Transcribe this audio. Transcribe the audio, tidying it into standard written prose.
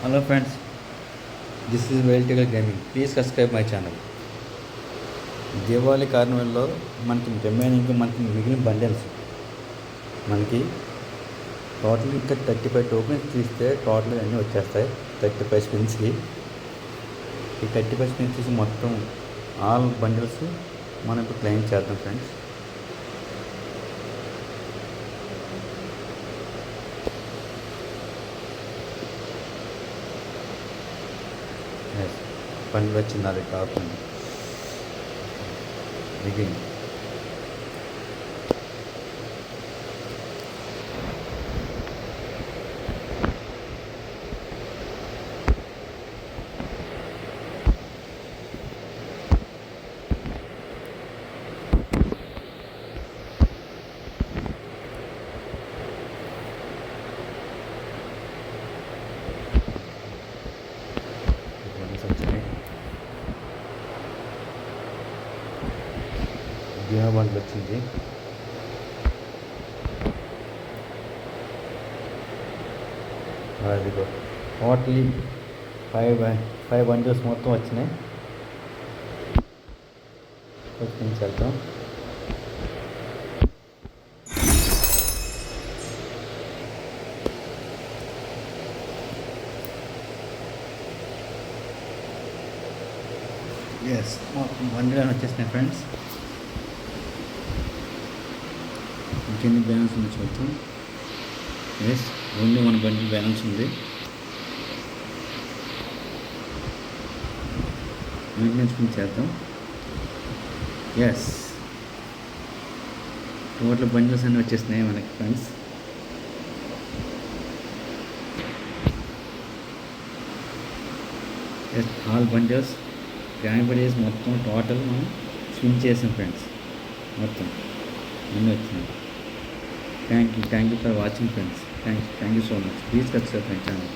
Hello friends, this is Veritable Gaming. Please subscribe my channel. Deepavali కార్నివల్లో మనకి remaining మనకి మిగిలిన bundles మనకి టోటల్ ఇంకా 35 టోకెన్స్ తీస్తే టోటల్ అన్నీ వచ్చేస్తాయి 35 స్పిన్స్కి. ఈ 35 స్పిన్స్ తీసి మొత్తం ఆల్ బండిల్స్ మనం ఇప్పుడు క్లెయిమ్ చేద్దాం ఫ్రెండ్స్. బండి వచ్చింది అది కాకుండా begin. బండి వచ్చింది. అదిగో టోటలీ ఫైవ్ బండిల్స్ మొత్తం వచ్చినాయి. కొంచెం చేద్దాం. ఎస్ మొత్తం బండిలు వచ్చేసినాయి ఫ్రెండ్స్. ఇంకెన్ని బ్యాలెన్స్ ఉంది చూద్దాం. ఎస్ ఓన్లీ 1 బండిల్ బ్యాలెన్స్ ఉంది. మెయింటెనెన్స్ చేద్దాం. ఎస్ టోటల్ బండిల్స్ అన్నీ వచ్చేసినాయి మనకి friends. Yes all bundles grand bundles మొత్తం టోటల్ మనం స్విమ్ చేసాం ఫ్రెండ్స్. మొత్తం అన్నీ వచ్చినాయి. Thank you for watching friends. Thank you so much. Please subscribe my channel.